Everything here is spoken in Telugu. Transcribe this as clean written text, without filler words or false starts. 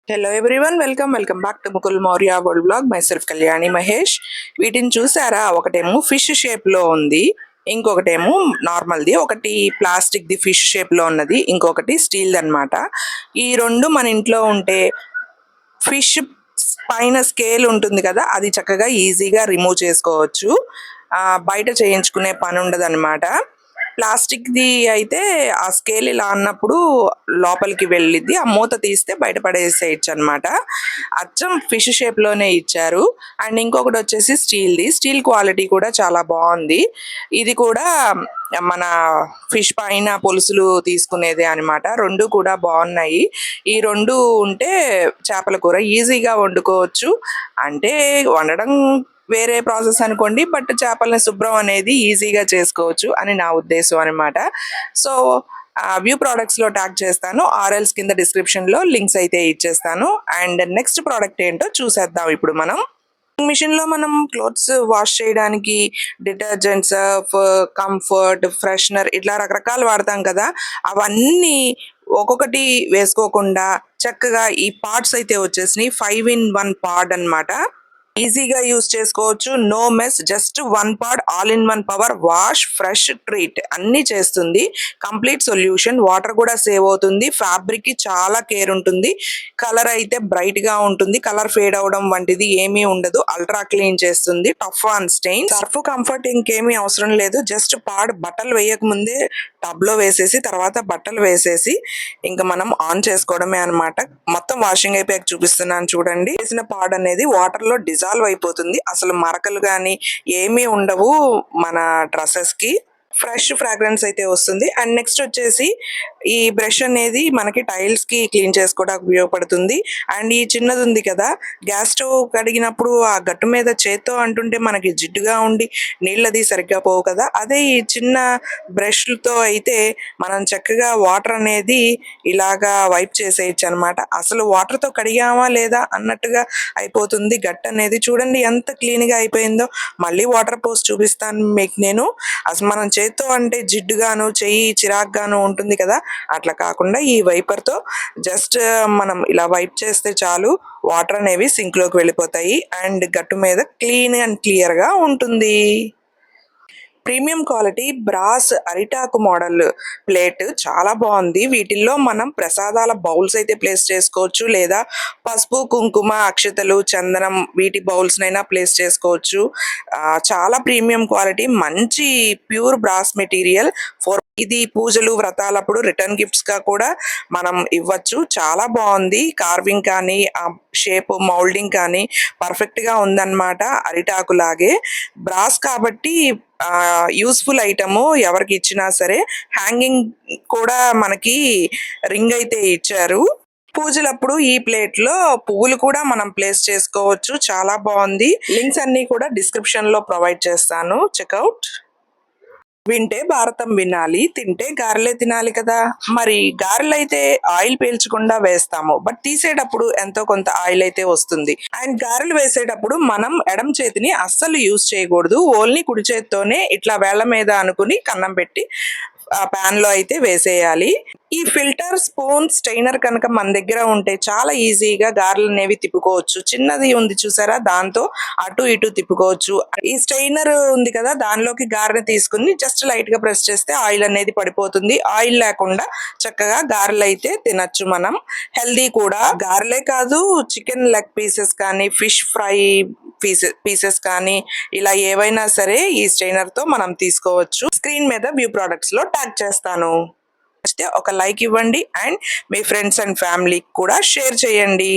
Hello everyone, welcome back to Mukul Maurya world blog. My self Kalyani Mahesh. వీటిని చూసారా? ఒకటేమో ఫిష్ షేప్ లో ఉంది, ఇంకొకటేమో నార్మల్ది. ఒకటి ప్లాస్టిక్ ది ఫిష్ షేప్ లో ఉన్నది, ఇంకొకటి స్టీల్ అన్నమాట. ఈ రెండు మన ఇంట్లో ఉంటే ఫిష్ పైన స్కేల్ ఉంటుంది కదా, అది చక్కగా ఈజీగా రిమూవ్ చేసుకోవచ్చు. బయట చేయించుకునే పని ఉండదు అనమాట. ప్లాస్టిక్ ది అయితే ఆ స్కేల్ ఇలా అన్నప్పుడు లోపలికి వెళ్ళిద్ది, ఆ మూత తీస్తే బయటపడేసేయచ్చు అనమాట. అచ్చం ఫిష్ షేప్ లోనే ఇచ్చారు. అండ్ ఇంకొకటి వచ్చేసి స్టీల్ క్వాలిటీ కూడా చాలా బాగుంది. ఇది కూడా మన ఫిష్ పైన పులుసులు తీసుకునేదే అనమాట. రెండు కూడా బాగున్నాయి. ఈ రెండు ఉంటే చేపల కూర ఈజీగా వండుకోవచ్చు. అంటే వండడం వేరే ప్రాసెస్ అనుకోండి, బట్ చేపల్ని శుభ్రం అనేది ఈజీగా చేసుకోవచ్చు అని నా ఉద్దేశం అనమాట. సో వ్యూ ప్రోడక్ట్స్ లో ట్యాగ్ చేస్తాను, ఆర్ఎల్స్ కింద డిస్క్రిప్షన్ లో లింక్స్ అయితే ఇచ్చేస్తాను. అండ్ నెక్స్ట్ ప్రోడక్ట్ ఏంటో చూసేద్దాం ఇప్పుడు మనం. మిషన్ లో మనం క్లోత్స్ వాష్ చేయడానికి డిటర్జెంట్, సర్ఫ్, కంఫర్ట్, ఫ్రెషనర్ ఇట్లా రకరకాలు వాడతాం కదా. అవన్నీ ఒక్కొక్కటి వేసుకోకుండా చక్కగా ఈ పార్ట్స్ అయితే వచ్చేసినాయి. 5 in 1 పార్ట్ అన్నమాట. ఈజీగా యూస్ చేసుకోవచ్చు. No mess, just 1 part all in 1 power wash, fresh, treat అన్ని చేస్తుంది. Complete solution. వాటర్ కూడా సేవ్ అవుతుంది. ఫ్యాబ్రిక్ కి చాలా కేర్ ఉంటుంది. కలర్ అయితే బ్రైట్ గా ఉంటుంది. కలర్ ఫేడ్ అవడం వంటిది ఏమీ ఉండదు. అల్ట్రా క్లీన్ చేస్తుంది. Tough on stain. Surf, Comfort ఇంకేమీ అవసరం లేదు. జస్ట్ బట్టలు వేయక ముందే టబ్ లో వేసేసి తర్వాత బట్టలు వేసేసి ఇంకా మనం ఆన్ చేసుకోవడమే అన్నమాట. మొత్తం వాషింగ్ అయిపోయాక చూపిస్తున్నాను చూడండి. వేసిన పాడ్ అనేది వాటర్ లో డిజాల్వ్ అయిపోతుంది. అసలు మరకలు గానీ ఏమీ ఉండవు మన డ్రెస్సెస్ కి. ఫ్రెష్ ఫ్రాగ్రెన్స్ అయితే వస్తుంది. అండ్ నెక్స్ట్ వచ్చేసి ఈ బ్రష్ అనేది మనకి టైల్స్ కి క్లీన్ చేసుకోవడానికి ఉపయోగపడుతుంది. అండ్ ఈ చిన్నది ఉంది కదా, గ్యాస్ స్టవ్ కడిగినప్పుడు ఆ గట్టు మీద చేత్తో అంటుంటే మనకి జిడ్డుగా ఉండి నీళ్ళది సరిగ్గా పోవు కదా. అదే ఈ చిన్న బ్రష్లతో అయితే మనం చక్కగా వాటర్ అనేది ఇలాగా వైప్ చేసేయచ్చు అనమాట. అసలు వాటర్ తో కడిగామా లేదా అన్నట్టుగా అయిపోతుంది. గట్ అనేది చూడండి ఎంత క్లీన్ గా అయిపోయిందో. మళ్ళీ వాటర్ పోసి చూపిస్తాను మీకు నేను. అసలు మనం చేత్తో అంటే జిడ్డుగాను చెయ్యి చిరాగ్గాను ఉంటుంది కదా, అట్లా కాకుండా ఈ వైపర్ తో జస్ట్ మనం ఇలా వైప్ చేస్తే చాలు, వాటర్ అనేవి సింక్ లోకి వెళ్ళిపోతాయి. అండ్ గట్టు మీద క్లీన్ అండ్ క్లియర్ గా ఉంటుంది. ప్రీమియం క్వాలిటీ బ్రాస్ అరిటాకు మోడల్ ప్లేట్ చాలా బాగుంది. వీటిల్లో మనం ప్రసాదాల బౌల్స్ అయితే ప్లేస్ చేసుకోవచ్చు, లేదా పసుపు, కుంకుమ, అక్షతలు, చందనం వీటి బౌల్స్ నైనా ప్లేస్ చేసుకోవచ్చు. చాలా ప్రీమియం క్వాలిటీ, మంచి ప్యూర్ బ్రాస్ మెటీరియల్. ఇది పూజలు వ్రతాలప్పుడు రిటర్న్ గిఫ్ట్స్ గా కూడా మనం ఇవ్వచ్చు. చాలా బాగుంది. కార్వింగ్ కానీ ఆ షేప్ మౌల్డింగ్ కానీ పర్ఫెక్ట్ గా ఉందన్నమాట. అరిటాకు లాగే బ్రాస్ కాబట్టి యూస్ఫుల్ ఐటమ్. ఎవరికి ఇచ్చినా సరే. హ్యాంగింగ్ కూడా మనకి రింగ్ అయితే ఇచ్చారు. పూజలప్పుడు ఈ ప్లేట్ లో పువ్వులు కూడా మనం ప్లేస్ చేసుకోవచ్చు. చాలా బాగుంది. లింక్స్ అన్ని కూడా డిస్క్రిప్షన్ లో ప్రొవైడ్ చేస్తాను, చెక్అవుట్. వింటే భారతం వినాలి, తింటే గారెలే తినాలి కదా. మరి గారెలు అయితే ఆయిల్ పీల్చకుండా వేస్తాము, బట్ తీసేటప్పుడు ఎంతో కొంత ఆయిల్ అయితే వస్తుంది. అండ్ గారెలు వేసేటప్పుడు మనం ఎడమ చేతిని అస్సలు యూజ్ చేయకూడదు. ఓన్లీ కుడి చేతితోనే ఇట్లా వేళ్ల మీద అనుకుని కన్నం పెట్టి ఆ పాన్ లో అయితే వేసేయాలి. ఈ ఫిల్టర్, స్పూన్, స్టెయినర్ కనుక మన దగ్గర ఉంటే చాలా ఈజీగా గారెలు అనేవి తిప్పుకోవచ్చు. చిన్నది ఉంది చూసారా, దాంతో అటు ఇటు తిప్పుకోవచ్చు. ఈ స్టెయినర్ ఉంది కదా, దానిలోకి గారెని తీసుకుని జస్ట్ లైట్ గా ప్రెస్ చేస్తే ఆయిల్ అనేది పడిపోతుంది. ఆయిల్ లేకుండా చక్కగా గారెలు అయితే తినచ్చు మనం. హెల్దీ కూడా. గారెలే కాదు, చికెన్ లెగ్ పీసెస్ కానీ, ఫిష్ ఫ్రై పీసెస్ కానీ ఇలా ఏవైనా సరే ఈ స్ట్రైనర్ తో మనం తీసుకోవచ్చు. స్క్రీన్ మీద వ్యూ ప్రొడక్ట్స్ లో ట్యాగ్ చేస్తాను. ఒక లైక్ ఇవ్వండి అండ్ మీ ఫ్రెండ్స్ అండ్ ఫ్యామిలీకి కూడా షేర్ చేయండి.